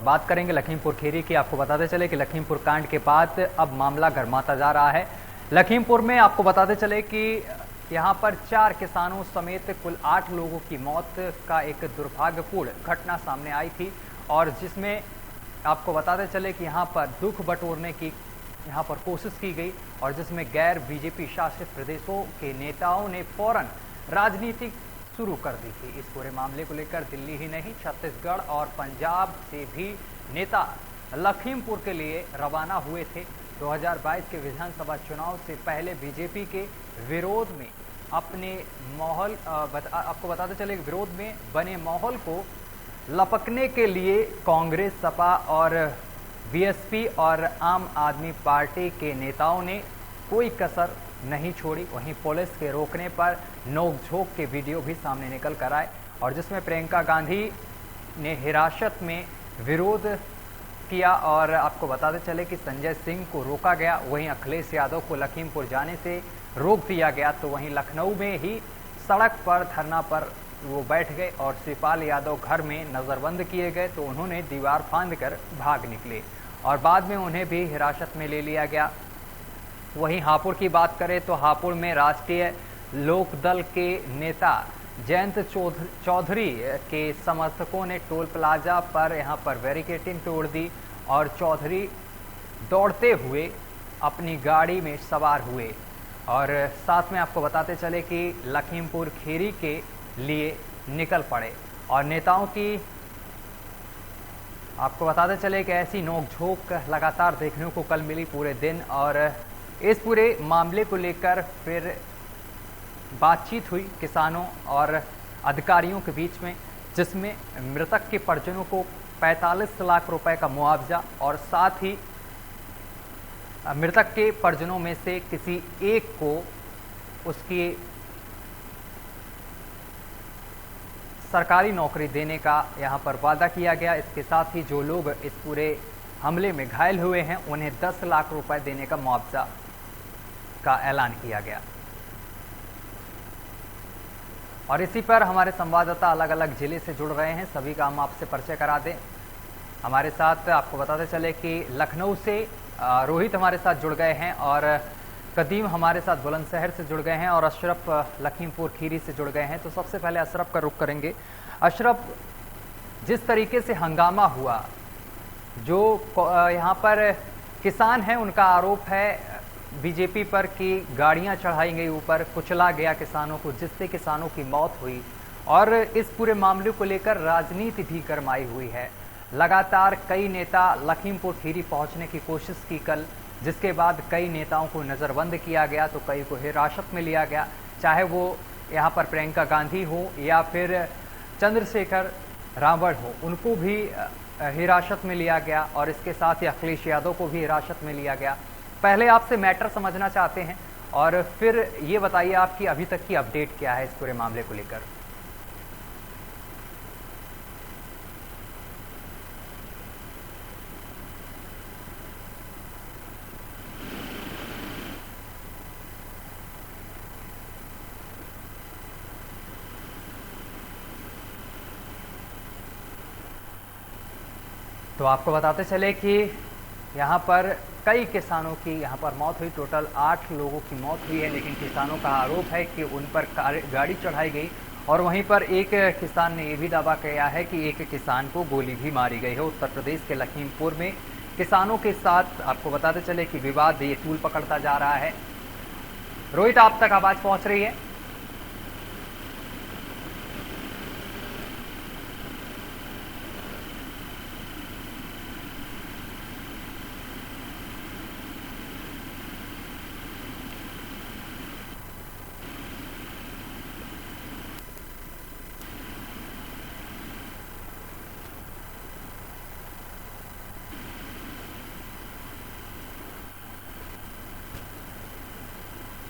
बात करेंगे लखीमपुर खीरी की। आपको बताते चले कि लखीमपुर कांड के बाद अब मामला गर्माता जा रहा है। लखीमपुर में आपको बताते चले कि यहां पर 4 किसानों समेत कुल 8 लोगों की मौत का एक दुर्भाग्यपूर्ण घटना सामने आई थी, और जिसमें आपको बताते चले कि यहां पर दुख बटोरने की यहां पर कोशिश की गई, और जिसमें गैर बीजेपी शासित प्रदेशों के नेताओं ने फौरन राजनीति शुरू कर दी थी। इस पूरे मामले को लेकर दिल्ली ही नहीं, छत्तीसगढ़ और पंजाब से भी नेता लखीमपुर के लिए रवाना हुए थे। 2022 के विधानसभा चुनाव से पहले बीजेपी के विरोध में अपने माहौल आपको बताते चले विरोध में बने माहौल को लपकने के लिए कांग्रेस, सपा और बीएसपी और आम आदमी पार्टी के नेताओं ने कोई कसर नहीं छोड़ी। वहीं पुलिस के रोकने पर नोकझोंक के वीडियो भी सामने निकल कर आए, और जिसमें प्रियंका गांधी ने हिरासत में विरोध किया, और आपको बताते चले कि संजय सिंह को रोका गया। वहीं अखिलेश यादव को लखीमपुर जाने से रोक दिया गया। तो वहीं लखनऊ में ही सड़क पर धरना पर वो बैठ गए, और शिवपाल यादव घर में नज़रबंद किए गए तो उन्होंने दीवार फांद कर भाग निकले, और बाद में उन्हें भी हिरासत में ले लिया गया। वहीं हापुड़ की बात करें तो हापुड़ में राष्ट्रीय लोकदल के नेता जयंत चौधरी के समर्थकों ने टोल प्लाजा पर यहां पर बैरिकेडिंग तोड़ दी, और चौधरी दौड़ते हुए अपनी गाड़ी में सवार हुए। और साथ में आपको बताते चले कि लखीमपुर खीरी के लिए निकल पड़े, और नेताओं की आपको बताते चले कि ऐसी नोकझोंक लगातार देखने को कल मिली पूरे दिन। और इस पूरे मामले को लेकर फिर बातचीत हुई किसानों और अधिकारियों के बीच में, जिसमें मृतक के परिजनों को 45 लाख रुपए का मुआवजा, और साथ ही मृतक के परिजनों में से किसी एक को उसकी सरकारी नौकरी देने का यहां पर वादा किया गया। इसके साथ ही जो लोग इस पूरे हमले में घायल हुए हैं उन्हें 10 लाख रुपए देने का मुआवजा का ऐलान किया गया। और इसी पर हमारे संवाददाता अलग अलग जिले से जुड़ रहे हैं, सभी का हम आपसे परिचय करा दें। हमारे साथ आपको बताते चले कि लखनऊ से रोहित हमारे साथ जुड़ गए हैं, और कदीम हमारे साथ बुलंदशहर से जुड़ गए हैं, और अशरफ लखीमपुर खीरी से जुड़ गए हैं। तो सबसे पहले अशरफ का रुख करेंगे। अशरफ, जिस तरीके से हंगामा हुआ, जो यहाँ पर किसान हैं उनका आरोप है बीजेपी पर कि गाड़ियां चढ़ाई गई ऊपर, कुचला गया किसानों को, जिससे किसानों की मौत हुई, और इस पूरे मामले को लेकर राजनीति भी गरमाई हुई है। लगातार कई नेता लखीमपुर खीरी पहुंचने की कोशिश की कल, जिसके बाद कई नेताओं को नज़रबंद किया गया, तो कई को हिरासत में लिया गया, चाहे वो यहाँ पर प्रियंका गांधी हो या फिर चंद्रशेखर रावण हो, उनको भी हिरासत में लिया गया, और इसके साथ ही अखिलेश यादव को भी हिरासत में लिया गया। पहले आपसे मैटर समझना चाहते हैं, और फिर ये बताइए आपकी अभी तक की अपडेट क्या है इस पूरे मामले को लेकर। तो आपको बताते चले कि यहाँ पर कई किसानों की यहाँ पर मौत हुई, टोटल 8 लोगों की मौत हुई है, लेकिन किसानों का आरोप है कि उन पर गाड़ी चढ़ाई गई, और वहीं पर एक किसान ने यह भी दावा किया है कि एक किसान को गोली भी मारी गई है। उत्तर प्रदेश के लखीमपुर में किसानों के साथ आपको बताते चले कि विवाद ये तूल पकड़ता जा रहा है। रोहित, आप तक आवाज़ पहुँच रही है?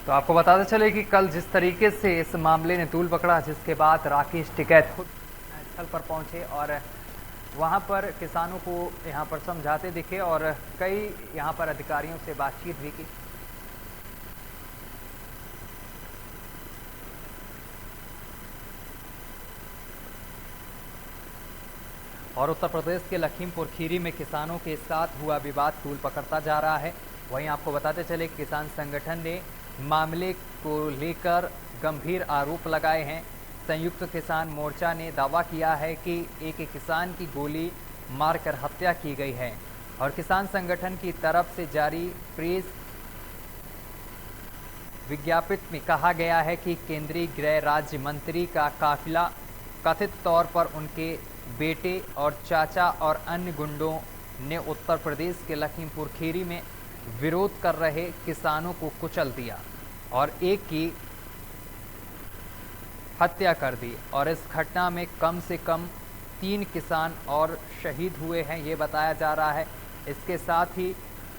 तो आपको बताते चले कि कल जिस तरीके से इस मामले ने तूल पकड़ा, जिसके बाद राकेश टिकैत खुद स्थल पर पहुंचे और वहां पर किसानों को यहां पर समझाते दिखे, और कई यहां पर अधिकारियों से बातचीत भी की। और उत्तर प्रदेश के लखीमपुर खीरी में किसानों के साथ हुआ विवाद तूल पकड़ता जा रहा है। वहीं आपको बताते चले किसान संगठन ने मामले को लेकर गंभीर आरोप लगाए हैं। संयुक्त किसान मोर्चा ने दावा किया है कि एक किसान की गोली मारकर हत्या की गई है और किसान संगठन की तरफ से जारी प्रेस विज्ञप्ति में कहा गया है कि केंद्रीय गृह राज्य मंत्री का काफिला कथित तौर पर उनके बेटे और चाचा और अन्य गुंडों ने उत्तर प्रदेश के लखीमपुर खीरी में विरोध कर रहे किसानों को कुचल दिया और एक की हत्या कर दी और इस घटना में कम से कम 3 किसान और शहीद हुए हैं, ये बताया जा रहा है। इसके साथ ही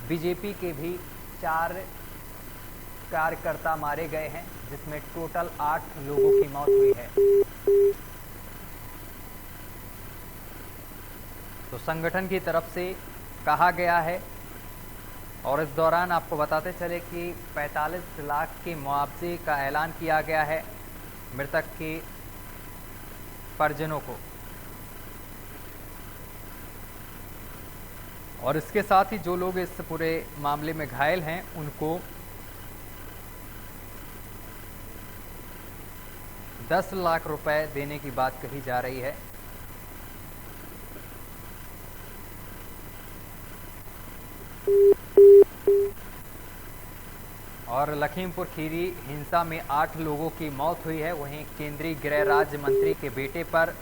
बीजेपी के भी 4 कार्यकर्ता मारे गए हैं, जिसमें टोटल 8 लोगों की मौत हुई है। तो संगठन की तरफ से कहा गया है और इस दौरान आपको बताते चले कि 45 लाख के मुआवजे का ऐलान किया गया है मृतक के परिजनों को। और इसके साथ ही जो लोग इस पूरे मामले में घायल हैं उनको 10 लाख रुपए देने की बात कही जा रही है। और लखीमपुर खीरी हिंसा में 8 लोगों की मौत हुई है। वहीं केंद्रीय गृह राज्य मंत्री के बेटे पर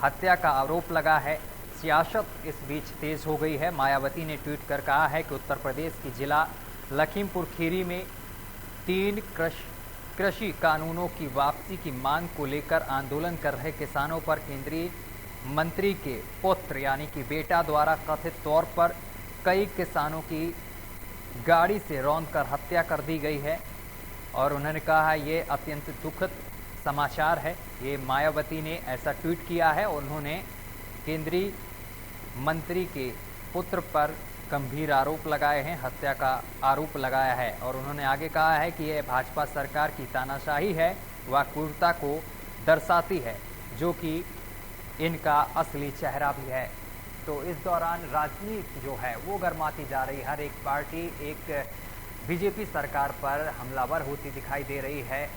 हत्या का आरोप लगा है। सियासत इस बीच तेज हो गई है। मायावती ने ट्वीट कर कहा है कि उत्तर प्रदेश की जिला लखीमपुर खीरी में 3 कृषि कानूनों की वापसी की मांग को लेकर आंदोलन कर रहे किसानों पर केंद्रीय मंत्री के पुत्र यानी कि बेटा द्वारा कथित तौर पर कई किसानों की गाड़ी से रौंदकर हत्या कर दी गई है। और उन्होंने कहा है ये अत्यंत दुखद समाचार है। ये मायावती ने ऐसा ट्वीट किया है। उन्होंने केंद्रीय मंत्री के पुत्र पर गंभीर आरोप लगाए हैं, हत्या का आरोप लगाया है। और उन्होंने आगे कहा है कि यह भाजपा सरकार की तानाशाही है व क्रूरता को दर्शाती है, जो कि इनका असली चेहरा भी है। तो इस दौरान राजनीति जो है वो गर्माती जा रही है। हर एक पार्टी एक बीजेपी सरकार पर हमलावर होती दिखाई दे रही है।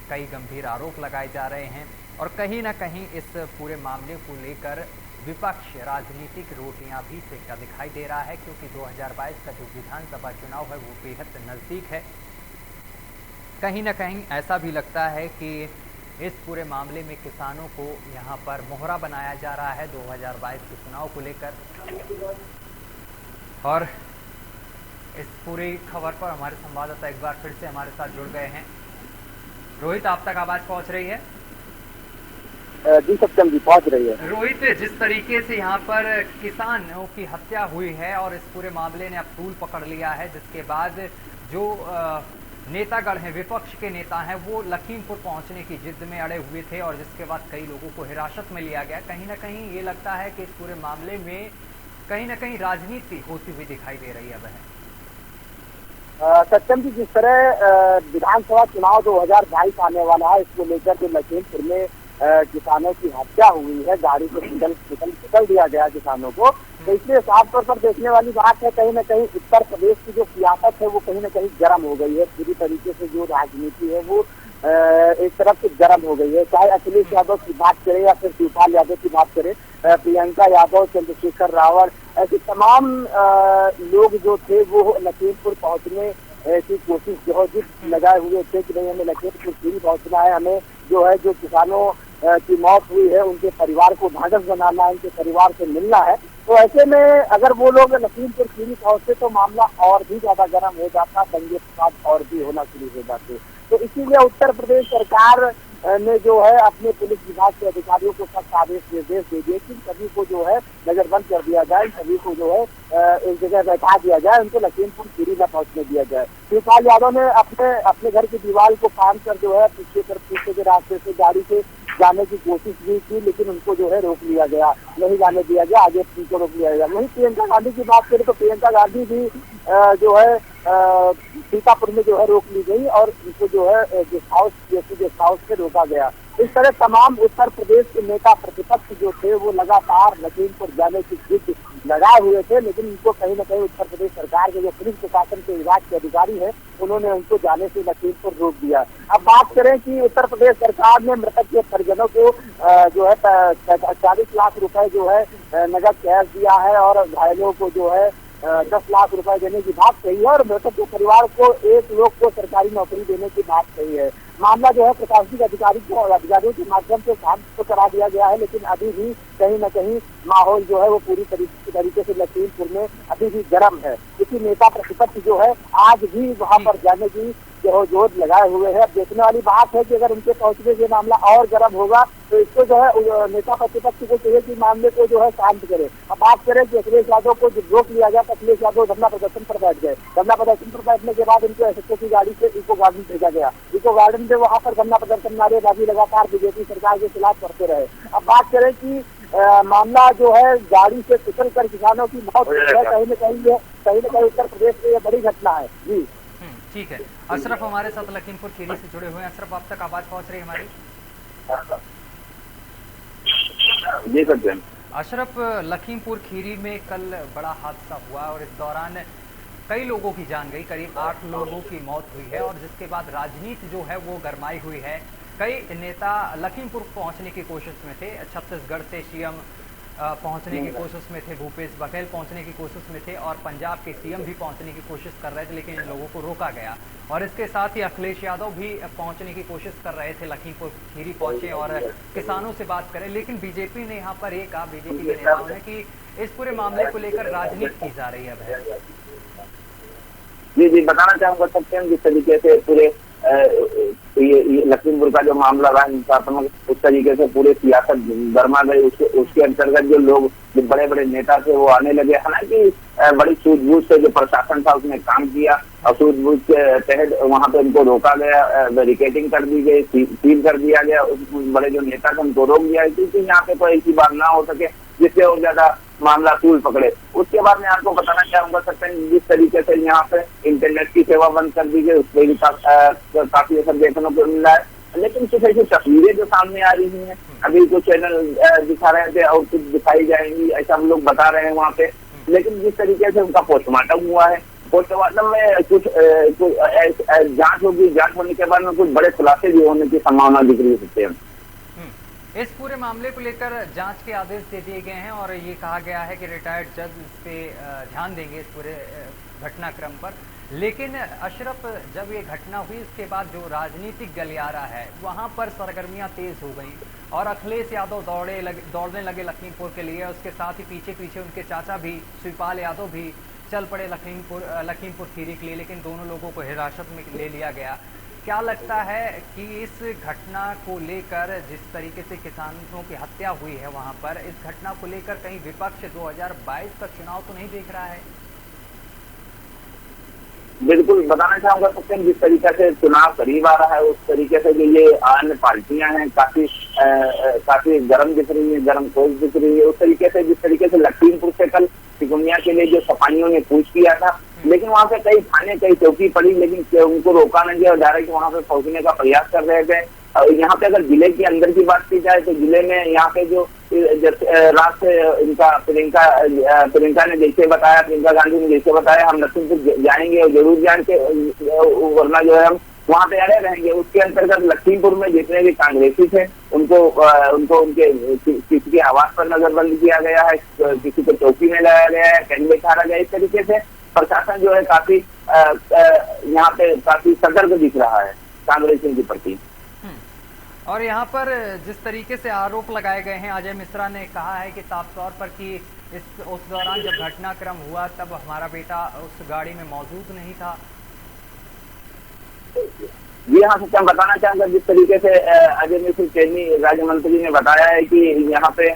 कई गंभीर आरोप लगाए जा रहे हैं और कहीं ना कहीं इस पूरे मामले को लेकर विपक्ष राजनीतिक रोटियां भी सेकता दिखाई दे रहा है, क्योंकि 2022 का जो विधानसभा चुनाव है वो बेहद नज़दीक है। कहीं ना कहीं ऐसा भी लगता है कि इस पूरे मामले में किसानों को यहां पर मोहरा बनाया जा रहा है 2022 के चुनाव को लेकर। और इस पूरी खबर पर हमारे संवाददाता एक बार फिर से हमारे साथ जुड़ गए हैं। रोहित, आप तक आवाज पहुंच रही है? जी सत्यम जी, पहुंच रही है। रोहित, जिस तरीके से यहाँ पर किसानों की हत्या हुई है और इस पूरे मामले ने अब तूल पकड़ लिया है, जिसके बाद जो नेतागण हैं, विपक्ष के नेता हैं, वो लखीमपुर पहुंचने की जिद में अड़े हुए थे और जिसके बाद कई लोगों को हिरासत में लिया गया। कहीं ना कहीं ये लगता है कि इस पूरे मामले में कहीं ना कहीं राजनीति होती हुई दिखाई दे रही है। सत्यम जी, जिस तरह विधानसभा चुनाव 2022 आने वाला है, इसको लेकर जो लखीमपुर में किसानों की हत्या हुई है, गाड़ी से निकल दिया गया किसानों को, तो इसलिए साफ तौर पर देखने वाली बात है। कहीं ना कहीं उत्तर प्रदेश की जो सियासत है वो कहीं ना कहीं गर्म हो गई है। पूरी तरीके से जो राजनीति है वो एक तरफ से गर्म हो गई है। चाहे अखिलेश यादव की बात करें या फिर शिवपाल यादव की बात करें, प्रियंका यादव, चंद्रशेखर रावत, ऐसे तमाम लोग जो थे वो लखीमपुर पहुंचने की कोशिश जो लगाए हुए थे कि नहीं हमें लखीमपुर खीरी पहुंचना है, हमें जो है जो किसानों की मौत हुई है उनके परिवार को ढांढस बनाना है, उनके परिवार से मिलना है। तो ऐसे में अगर वो लोग लखीमपुर खीरी पहुंचते तो मामला और भी ज्यादा गर्म हो जाता, दंगे फसाद और भी होना शुरू हो जाते। तो इसीलिए उत्तर प्रदेश सरकार ने जो है अपने पुलिस विभाग के अधिकारियों को सख्त आदेश निर्देश दे दिए कि सभी को जो है नजरबंद कर दिया जाए, सभी को जो है एक जगह बैठा दिया जाए, उनको लखीमपुर खीरी न पहुंचने दिया जाए। शिवपाल यादव ने अपने घर की दीवार को फांद कर जो है पीछे के रास्ते से गाड़ी से जाने की कोशिश भी की, लेकिन उनको जो है रोक लिया गया, नहीं जाने दिया गया, आगे उनको रोक लिया गया। वहीं प्रियंका गांधी की बात करें तो प्रियंका गांधी भी जो है सीतापुर में जो है रोक ली गई और इनको जो है गेस्ट हाउस से रोका गया। इस तरह तमाम उत्तर प्रदेश के नेता प्रतिपक्ष जो थे वो लगातार लखीमपुर जाने की जिद लगाए हुए थे, लेकिन उनको कहीं न कहीं उत्तर प्रदेश सरकार के जो पुलिस प्रशासन के विभाग के अधिकारी हैं उन्होंने उनको जाने से लखीमपुर रोक दिया। अब बात करें कि उत्तर प्रदेश सरकार ने मृतक के परिजनों को जो है 40 लाख रुपए जो है नगद कैश दिया है और घायलों को जो है 10 लाख रुपए देने की बात कही है और मृतक के परिवार को 1 लोग को सरकारी नौकरी देने की बात कही है। मामला जो है प्रशासनिक अधिकारियों के माध्यम से शांत तो करा दिया गया है, लेकिन अभी भी कहीं न कहीं माहौल जो है वो पूरी तरीके से लखीमपुर में अभी भी गर्म है, क्योंकि नेता प्रतिपक्ष जो है आज भी वहां पर जाने की जोर लगाए हुए हैं। अब देखने वाली बात है कि अगर उनके पहुंचने से मामला और गर्म होगा तो इसको जो है नेता प्रतिपक्ष को चाहिए कि मामले को जो है शांत करे। अब बात करें कि अखिलेश यादव को जब रोक लिया गया तो अखिलेश यादव धरना प्रदर्शन पर बैठ गए। धरना प्रदर्शन पर बैठने के बाद उनको एसएसओ की गाड़ी से इको गार्डन भेजा गया। इको गार्डन पे वहां पर धरना प्रदर्शन नारेबाजी लगातार बीजेपी सरकार के खिलाफ करते रहे। अब बात करें कि मामला जो है गाड़ी से फिसल कर किसानों की मौत हुई है, कहीं न कहीं उत्तर प्रदेश में यह बड़ी घटना है। जी ठीक है, अशरफ हमारे साथ लखीमपुर खीरी से जुड़े हुए हैं। अशरफ, आप तक आवाज पहुंच रही है हमारी? जी सर। अशरफ, लखीमपुर खीरी में कल बड़ा हादसा हुआ और इस दौरान कई लोगों की जान गई, करीब 8 लोगों की मौत हुई है और जिसके बाद राजनीति जो है वो गरमाई हुई है। कई नेता लखीमपुर पहुंचने की कोशिश में थे, छत्तीसगढ़ से सीएम पहुंचने की कोशिश में थे, भूपेश बघेल पहुंचने की कोशिश में थे और पंजाब के सीएम भी पहुंचने की कोशिश कर रहे थे, लेकिन इन लोगों को रोका गया। और इसके साथ ही अखिलेश यादव भी पहुंचने की कोशिश कर रहे थे, लखीमपुर खीरी पहुंचे और किसानों से बात करें, लेकिन बीजेपी ने यहाँ पर कहा, बीजेपी के नेताओं ने कि इस पूरे मामले को लेकर राजनीति की जा रही है। अब जी बताना चाहूंगा सकते हैं जिस तरीके से पूरे ये लखीमपुर का जो मामला रहा हिंसात्मक, उस तरीके से पूरे सियासत गरमा गई। उसके अंतर्गत जो लोग, जो बड़े बड़े नेता थे वो आने लगे। हालांकि बड़ी सूझबूझ से जो प्रशासन था उसने काम किया और सूझबूझ के तहत वहां पे उनको रोका गया, बैरिकेडिंग कर दी गई, सील कर दिया गया। उस बड़े जो नेता थे उनको रोक दिया क्योंकि यहाँ पे कोई ऐसी बात ना हो सके जिससे और ज्यादा मामला तूल पकड़े। उसके बाद मैं आपको बताना चाहूंगा सकते हैं जिस तरीके से यहाँ पे इंटरनेट की सेवा बंद कर दी गई, उस पर भी काफी असर देखने को मिल रहा है। लेकिन कुछ ऐसी तस्वीरें जो सामने आ रही हैं, अभी कुछ चैनल दिखा रहे थे और कुछ दिखाई जाएंगी ऐसा हम लोग बता रहे हैं वहाँ पे। लेकिन जिस तरीके से उनका पोस्टमार्टम हुआ है, पोस्टमार्टम में कुछ जांच होगी, जांच होने के बाद में कुछ बड़े खुलासे भी होने की संभावना दिख रही है। इस पूरे मामले को लेकर जांच के आदेश दे दिए गए हैं और ये कहा गया है कि रिटायर्ड जज इस पे ध्यान देंगे इस पूरे घटनाक्रम पर। लेकिन अशरफ, जब ये घटना हुई इसके बाद जो राजनीतिक गलियारा है वहां पर सरगर्मियां तेज हो गई और अखिलेश यादव दौड़ने लगे लखीमपुर के लिए। उसके साथ ही पीछे पीछे उनके चाचा भी, शिवपाल यादव भी चल पड़े लखीमपुर खीरी के लिए, लेकिन दोनों लोगों को हिरासत में ले लिया गया। क्या लगता है कि इस घटना को लेकर, जिस तरीके से किसानों की हत्या हुई है वहां पर, इस घटना को लेकर कहीं विपक्ष 2022 का चुनाव तो नहीं देख रहा है? बिल्कुल बताना चाहूंगा सकते हैं जिस तरीके से चुनाव करीब आ रहा है उस तरीके से जो ये अन्य पार्टियां हैं काफी गर्म दिख रही है, गर्म कोच दिख रही है। उस तरीके से जिस तरीके से लखीमपुर से कल सिकुनिया के लिए जो सपाइयों ने कूच किया था, लेकिन वहां पे कई थाने कई चौकी पड़ी, लेकिन उनको रोका नहीं गया और डायरेक्ट वहां पे पहुंचने का प्रयास कर रहे थे। यहाँ पे अगर जिले के अंदर की बात की जाए तो जिले में यहाँ पे जो रात से इनका प्रियंका ने जैसे बताया, प्रियंका गांधी ने जैसे बताया, हम लखीमपुर जाएंगे और जरूर जाएंगे, वरना जो है हम वहाँ पे अड़े रहेंगे। उसके अंतर्गत लखीमपुर में जितने भी कांग्रेसी थे उनको उनके किसी के आवास पर नजरबंद किया गया है, किसी को चौकी में लगाया गया है, कैंप में छाड़ा गया। इस तरीके से प्रशासन जो है काफी यहाँ पे काफी सतर्क दिख रहा है कांग्रेसियों के प्रति। और यहाँ पर जिस तरीके से आरोप लगाए गए हैं, अजय मिश्रा ने कहा है कि साफ तौर पर कि उस दौरान जब घटनाक्रम हुआ तब हमारा बेटा उस गाड़ी में मौजूद नहीं था। जी हाँ, सत्यम बताना चाहूंगा जिस तरीके से अजय मिश्र चेन्नी राज्य मंत्री ने बताया है कि यहाँ पे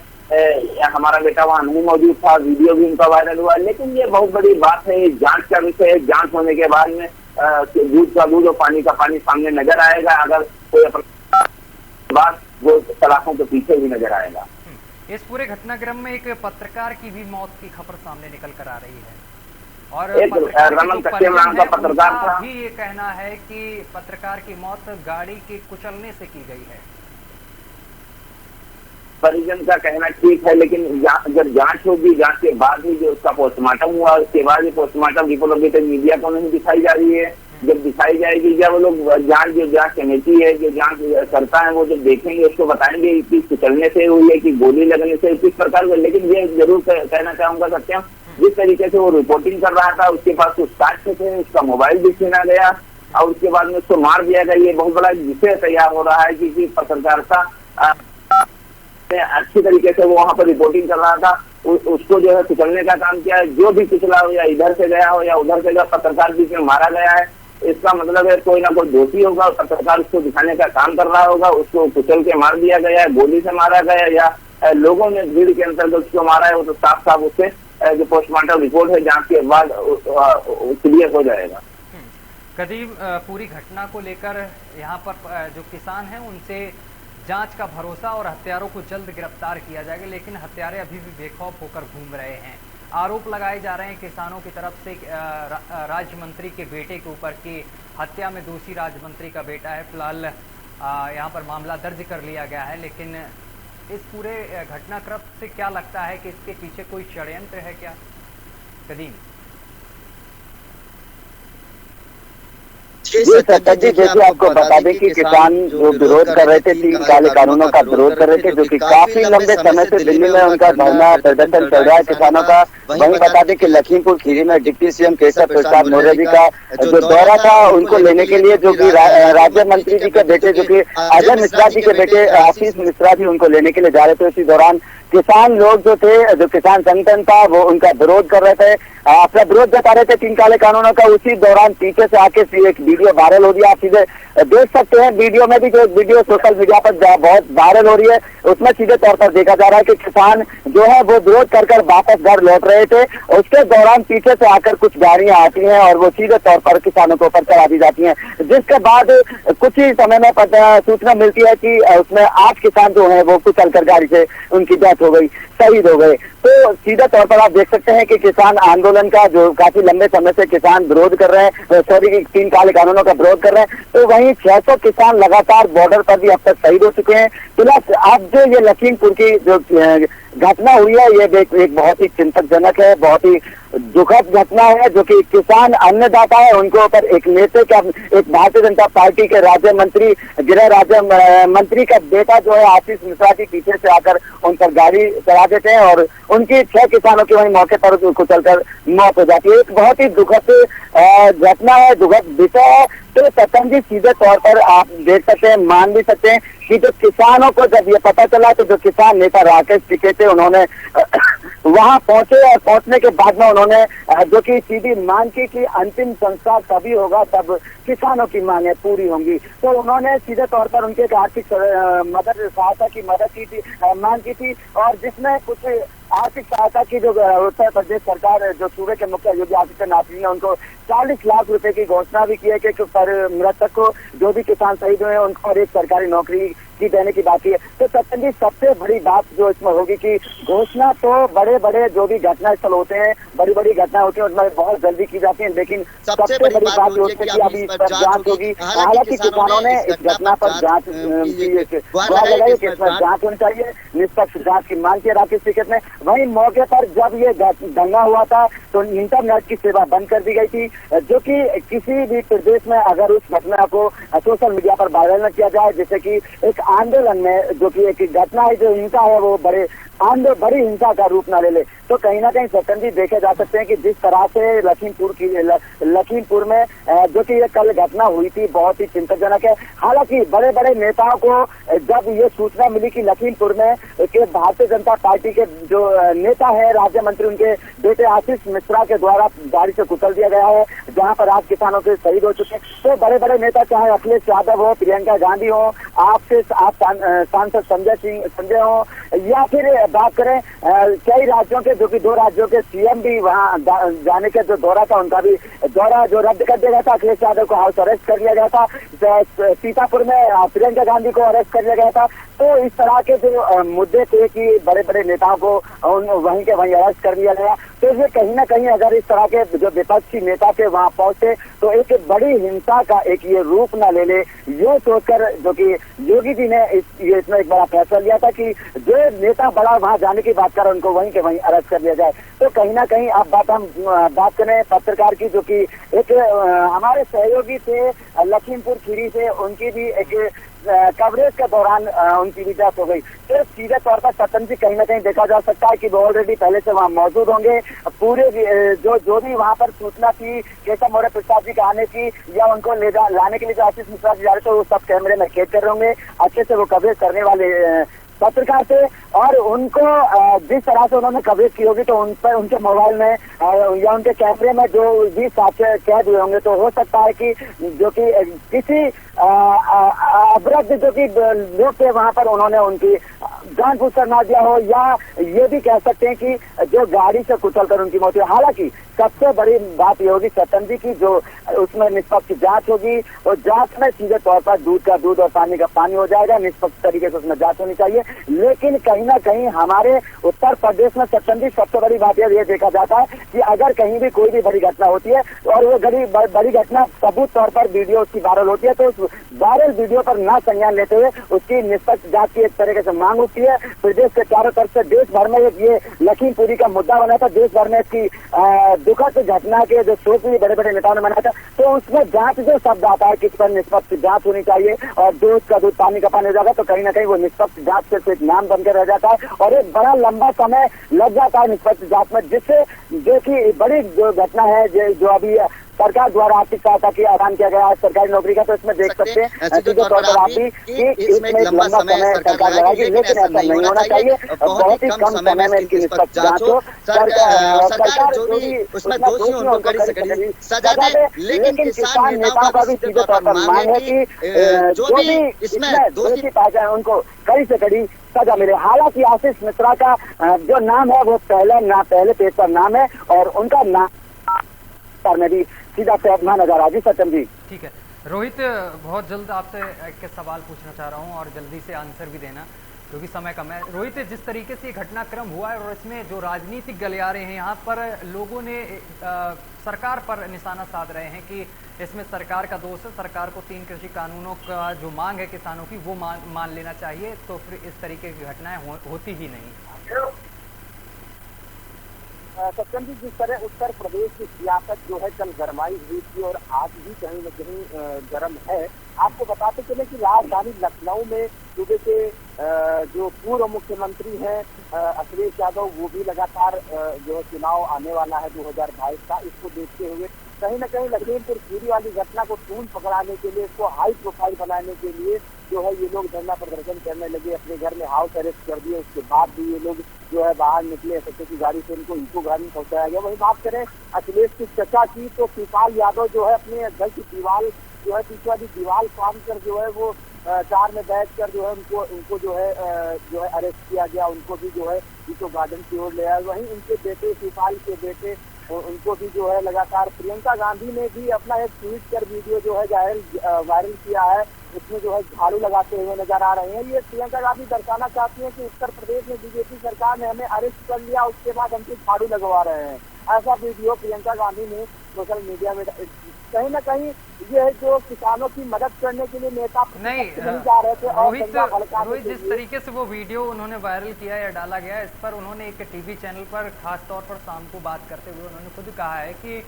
हमारा बेटा वहाँ नहीं मौजूद था, वीडियो भी उनका वायरल हुआ। लेकिन ये बहुत बड़ी बात है, जांच का विषय है। जांच होने के बाद में दूध का दूध और पानी का पानी सामने नजर आएगा। अगर कोई बात वो सलाखों के पीछे भी नजर आएगा। इस पूरे घटनाक्रम में एक पत्रकार की भी मौत की खबर सामने निकल कर आ रही है। और एक रमन कच्चे नाम का पत्रकार था। भी ये कहना है कि पत्रकार की मौत गाड़ी के कुचलने से की गई है। परिजन का कहना ठीक है, लेकिन जब जांच होगी, जांच के बाद ही जो उसका पोस्टमार्टम हुआ, उसके बाद ही पोस्टमार्टम रिपोर्ट अभी तक मीडिया को नहीं दिखाई जा रही है। जब दिखाई जाएगी, जब वो लोग जांच कमेटी है जो जांच करता है, वो जब देखेंगे उसको बताएंगे कि कुचलने से हुई है कि गोली लगने से, किस प्रकार का। लेकिन ये जरूर कहना चाहूंगा सत्यम, जिस तरीके से वो रिपोर्टिंग कर रहा था, उसके पास कुछ साक्ष्य थे, उसका मोबाइल भी छीना गया और उसके बाद में उसको मार दिया गया। ये बहुत बड़ा विषय तैयार हो रहा है कि पत्रकारिता अच्छी तरीके से वो वहाँ पर रिपोर्टिंग कर रहा था, उसको जो है कुचलने का काम किया है। जो भी कुचला हो, या इधर से गया हो या उधर से गया, पत्रकार बीच में मारा गया है, इसका मतलब है कोई ना कोई दोषी होगा, पत्रकार उसको दिखाने का काम कर रहा होगा, उसको कुचल के मार दिया गया है, गोली से मारा गया या लोगों ने भीड़ के अंतर्गत उसको मारा है। वो तो साफ साफ उससे जो पोस्टमार्टम रिपोर्ट है जांच के बाद क्लियर हो जाएगा। कदीम, पूरी घटना को लेकर यहाँ पर जो किसान हैं उनसे जांच का भरोसा और हत्यारों को जल्द गिरफ्तार किया जाएगा, लेकिन हत्यारे अभी भी बेखौफ होकर घूम रहे हैं। आरोप लगाए जा रहे हैं किसानों की तरफ से राज्य मंत्री के बेटे के ऊपर की हत्या में दोषी राज्य मंत्री का बेटा है। फिलहाल यहाँ पर मामला दर्ज कर लिया गया है, लेकिन इस पूरे घटनाक्रम से क्या लगता है कि इसके पीछे कोई षड्यंत्र है क्या? कदीम जी सत्ता जी, जैसे आपको बता दें कि किसान जो विरोध कर रहे थे, 3 काले कानूनों का विरोध कर रहे थे, जो कि काफी लंबे समय से दिल्ली में उनका धरना प्रदर्शन चल रहा है किसानों का। वहीं बता दें कि लखीमपुर खीरी में डिप्टी सीएम केशव प्रसाद मौर्य जी का जो दौरा था, उनको लेने के लिए जो कि राज्य मंत्री जी के बेटे, जो कि अजय मिश्रा जी के बेटे आशीष मिश्रा जी, उनको लेने के लिए जा रहे थे। उसी दौरान किसान लोग जो थे, जो किसान संगठन था, वो उनका विरोध कर रहे थे, अपना विरोध जता रहे थे 3 काले कानूनों का। उसी दौरान पीछे से आके एक वीडियो वायरल हो रही है, आप सीधे देख सकते हैं वीडियो में भी, जो वीडियो सोशल मीडिया पर बहुत वायरल हो रही है, उसमें सीधे तौर पर देखा जा रहा है कि किसान जो है वो विरोध कर वापस घर लौट रहे थे। उसके दौरान पीछे से आकर कुछ गाड़ियां आती हैं और वो सीधे तौर पर किसानों के ऊपर चढ़ा दी जाती हैं, जिसके बाद कुछ ही समय में सूचना मिलती है कि उसमें 8 किसान जो है वो कुचल कर गाड़ी से उनकी डेथ हो गई, शहीद हो गए। तो सीधे तौर पर आप देख सकते हैं कि किसान आंदोलन का जो काफी लंबे समय से किसान विरोध कर रहे हैं, 3 काले कानूनों का विरोध कर रहे हैं, तो वहीं 600 किसान लगातार बॉर्डर पर भी अब तक शहीद हो चुके हैं। प्लस अब जो ये लखीमपुर की जो घटना हुई है, ये एक बहुत ही चिंतनजनक है, बहुत ही दुखद घटना है, जो कि किसान अन्नदाता है, उनको ऊपर एक नेता का, एक भारतीय जनता पार्टी के राज्य मंत्री, गृह राज्य मंत्री का बेटा जो है आशीष मिश्रा जी, पीछे से आकर उन पर गाड़ी चला देते हैं और उनकी 6 किसानों की वहीं मौके पर कुचलकर मौत हो जाती है। एक बहुत ही दुखद घटना है, दुखद विषय है। तो सतन जी, सीधे तौर पर आप देख सकते हैं, मान भी सकते हैं कि जो किसानों को जब ये पता चला, तो जो किसान नेता राकेश टिकैत थे, उन्होंने वहां पहुंचे और पहुंचने के बाद में उन्होंने जो कि सीधी मांग की कि अंतिम संस्कार तभी होगा तब किसानों की मांगें पूरी होंगी। तो उन्होंने सीधे तौर पर उनके आर्थिक मदद सहायता की मदद की थी, मांग की थी, और जिसमें कुछ आर्थिक सहायता की जो उत्तर प्रदेश सरकार, जो सूबे के मुख्य योगी आदित्यनाथ जी ने उनको 40 लाख रुपए की घोषणा भी की है कि पर मृतक को, जो भी किसान शहीद हुए हैं, उनको और एक सरकारी नौकरी की देने की बात है। तो सत्यन जी, सबसे बड़ी बात जो इसमें होगी कि घोषणा तो बड़े बड़े जो भी घटना स्थल होते हैं, बड़ी बड़ी घटना होती है, उसमें बहुत जल्दी की जाती है, लेकिन सबसे बड़ी बात होती है कि अभी इस पर जांच होगी। हालांकि किसानों ने इस घटना पर जांच लगाई कि इसमें जांच होनी चाहिए, निष्पक्ष जांच की मांग की राकेश टिकैत ने। वहीं मौके पर जब ये दंगा हुआ था तो इंटरनेट की सेवा बंद कर दी गई थी, जो कि किसी भी प्रदेश में अगर उस घटना को सोशल मीडिया पर वायरल न किया जाए, जैसे कि एक आंदोलन में जो कि एक घटना है, जो हिंसा है, वो बड़ी हिंसा का रूप न ले ले, तो कहीं ना कहीं सत्यन जी देखे जा सकते हैं कि जिस तरह से लखीमपुर में जो कि ये कल घटना हुई थी, बहुत ही चिंताजनक है। हालांकि बड़े बड़े नेताओं को जब ये सूचना मिली कि लखीमपुर में के भारतीय जनता पार्टी के जो नेता है, राज्य मंत्री, उनके बेटे आशीष मिश्रा के द्वारा गाड़ी से कुचल दिया गया है, जहां पर 8 किसानों के शहीद हो चुके हैं, तो बड़े बड़े नेता, चाहे अखिलेश यादव हो, प्रियंका गांधी हो, आप सांसद संजय हो, या फिर बात करें कई राज्यों के, जो कि 2 राज्यों के सीएम भी वहां जाने के जो दौरा था, उनका भी दौरा जो रद्द कर दिया गया था। अखिलेश यादव को हाउस अरेस्ट कर लिया गया था, सीतापुर में प्रियंका गांधी को अरेस्ट कर लिया गया था। तो इस तरह के जो मुद्दे थे कि बड़े बड़े नेताओं को वहीं के वहीं अरेस्ट कर दिया गया। तो ये कहीं ना कहीं अगर इस तरह के जो विपक्षी नेता थे वहां पहुंचे तो एक बड़ी हिंसा का एक ये रूप न ले ले, ये सोचकर जो कि योगी जी ने इसमें एक बड़ा फैसला लिया था कि जो नेता बड़ा वहां जाने की बात कर उनको वहीं के वहीं अरेस्ट कर दिया जाए। तो कहीं ना कहीं अब हम बात करें पत्रकार की, जो कि एक हमारे सहयोगी थे लखीमपुर खीरी से, उनकी भी एक कवरेज के दौरान उनकी भी डेथ हो गई। तो सीधे तौर पर सतन जी कहीं ना कहीं देखा जा सकता है कि वो ऑलरेडी पहले से वहाँ मौजूद होंगे। पूरे जो भी वहाँ पर सूचना थी केशव मौर्य प्रसाद जी के आने की या उनको लाने के लिए जो आशीष मिश्रा जी जा रहे थे वो सब कैमरे में कैद कर रहे होंगे। अच्छे से वो कवरेज करने वाले पत्रकार थे और उनको जिस तरह से उन्होंने कवरेज की होगी तो उन पर उनके मोबाइल में या उनके कैमरे में जो भी साक्ष्य कैद हुए होंगे तो हो सकता है कि जो कि किसी अवरुद्ध जो कि लोग थे वहां पर उन्होंने उनकी जानबूझ कर मार दिया हो, या ये भी कह सकते हैं कि जो गाड़ी से कुचल कर उनकी मौत हुई। हालांकि सबसे बड़ी बात ये होगी सतन जी की, जो उसमें निष्पक्ष जांच होगी और जांच में सीधे तौर पर दूध का दूध और पानी का पानी हो जाएगा, निष्पक्ष तरीके से उसमें जांच होनी चाहिए। लेकिन कहीं ना कहीं हमारे उत्तर प्रदेश में सतन जी सबसे बड़ी बात ये देखा जाता है कि अगर कहीं भी कोई भी बड़ी घटना होती है और वो बड़ी घटना सबूत तौर पर वीडियो उसकी वायरल होती है तो उस वायरल वीडियो पर ना संज्ञान लेते हुए उसकी निष्पक्ष जांच की एक तरीके से मांग उठती है। प्रदेश के चारों तरफ से देश भर में ये लखीमपुरी का मुद्दा बना था, देश भर में इसकी दुखद घटना के जो शोक भी बड़े बड़े नेताओं ने बनाया था। तो उसमें जांच जो शब्द आता है कि इस पर निष्पक्ष जांच होनी चाहिए और दूध का दूध पानी का पानी हो जाएगा, तो कहीं ना कहीं वो निष्पक्ष जांच सिर्फ एक नाम बनकर रह जाता है और एक बड़ा लंबा समय लग जाता है निष्पक्ष जांच में, जिससे जो कि बड़ी जो घटना है जो अभी सरकार द्वारा आर्थिक सहायता की ऐलान किया गया है सरकारी नौकरी का, तो इसमें देख सकते हैं सीधे तौर पर आप भी कि इसमें एक लंबा समय सरकार लगाएगी, लेकिन ऐसा नहीं होना चाहिए। बहुत ही कम समय में इसकी निष्पक्ष जांच हो, सरकार जो भी उसमें दोषी हो उनको कड़ी से कड़ी सजा दे। लेकिन किसान नेताओं का भी सीधे तौर पर मांग है कि जो भी इसमें दोषी पाए जाए उनको कड़ी से कड़ी सजा मिले। हालांकि आशीष मिश्रा का जो नाम है वो पहले पेज पर नाम है और उनका नाम में भी सीधा से अपना नजर आ जी। सचिन जी ठीक है रोहित, बहुत जल्द आपसे एक सवाल पूछना चाह रहा हूं और जल्दी से आंसर भी देना क्योंकि समय कम है। रोहित, जिस तरीके से घटनाक्रम हुआ है और इसमें जो राजनीतिक गलियारे हैं यहाँ पर लोगों ने सरकार पर निशाना साध रहे हैं कि इसमें सरकार का दोष है, सरकार को 3 कृषि कानूनों का जो मांग है किसानों की वो मान लेना चाहिए, तो फिर इस तरीके की घटनाएं होती ही नहीं। सत्यम जी, जिस तरह उत्तर प्रदेश की सियासत जो है कल गरमाई हुई थी और आज भी कहीं न कहीं गर्म है। आपको बताते चले कि राजधानी लखनऊ में सूबे के जो पूर्व मुख्यमंत्री हैं अखिलेश यादव, वो भी लगातार जो चुनाव आने वाला है 2022 का, इसको देखते हुए कहीं न कहीं लखीमपुर खीरी वाली घटना को टून पकड़ाने के लिए, इसको हाई प्रोफाइल बनाने के लिए जो है ये लोग धरना प्रदर्शन करने लगे, अपने घर में हाउस अरेस्ट कर दिए। उसके बाद भी ये लोग जो है बाहर निकले, एसएसओ की गाड़ी से इनको इको गाड़ी में पहुंचाया गया। वही बात करें अखिलेश की चर्चा की तो शिवपाल यादव जो है अपने घर की दीवार जो है पीछे वाली दीवार फांद कर जो है वो कार में बैठ कर जो है उनको जो है अरेस्ट किया गया। उनको भी जो है इको गार्डन की ओर ले आया। वहीं उनके बेटे शिवपाल के बेटे उनको भी जो है लगातार प्रियंका गांधी ने भी अपना एक ट्वीट कर वीडियो जो है वायरल किया है, उसमें जो है झाड़ू लगाते हुए नजर आ रहे हैं। ये प्रियंका गांधी दर्शाना चाहती है कि उत्तर प्रदेश में बीजेपी सरकार ने हमें अरेस्ट कर लिया, उसके बाद हमसे झाड़ू लगवा रहे हैं। ऐसा वीडियो प्रियंका गांधी ने सोशल मीडिया में कहीं ना कहीं ये है जो किसानों की मदद करने के लिए नेता नहीं जा रहे थे। रोहित, जिस तरीके से वो वीडियो उन्होंने वायरल किया या डाला गया, इस पर उन्होंने एक टीवी चैनल पर खास तौर पर शाम को बात करते हुए उन्होंने खुद कहा है कि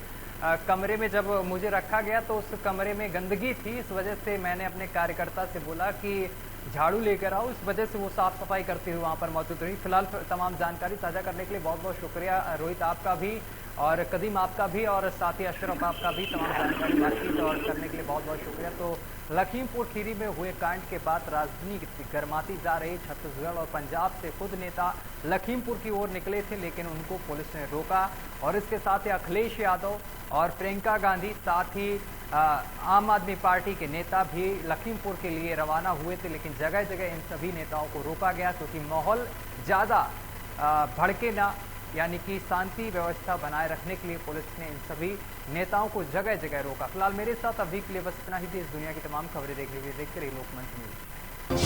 कमरे में जब मुझे रखा गया तो उस कमरे में गंदगी थी, इस वजह से मैंने अपने कार्यकर्ता से बोला कि झाड़ू लेकर आओ, इस वजह से वो साफ सफाई करते हुए वहाँ पर मौजूद रही। फिलहाल तमाम जानकारी साझा करने के लिए बहुत बहुत शुक्रिया रोहित आपका भी और कदीम आपका भी और साथ ही अशरफ आपका भी, तमाम जानकारी बातचीत और करने के लिए बहुत बहुत शुक्रिया। तो लखीमपुर खीरी में हुए कांड के बाद राजधानी गर्माती जा रही छत्तीसगढ़ और पंजाब से खुद नेता लखीमपुर की ओर निकले थे, लेकिन उनको पुलिस ने रोका और इसके साथ ही अखिलेश यादव और प्रियंका गांधी, साथ ही आम आदमी पार्टी के नेता भी लखीमपुर के लिए रवाना हुए थे, लेकिन जगह जगह इन सभी नेताओं को रोका गया क्योंकि माहौल ज़्यादा भड़के ना, यानी कि शांति व्यवस्था बनाए रखने के लिए पुलिस ने इन सभी नेताओं को जगह जगह रोका। फिलहाल मेरे साथ अभी के लिए बस इतना ही थी। इस दुनिया की तमाम खबरें देखने के लिए देखते रहिए लोकमंच न्यूज़।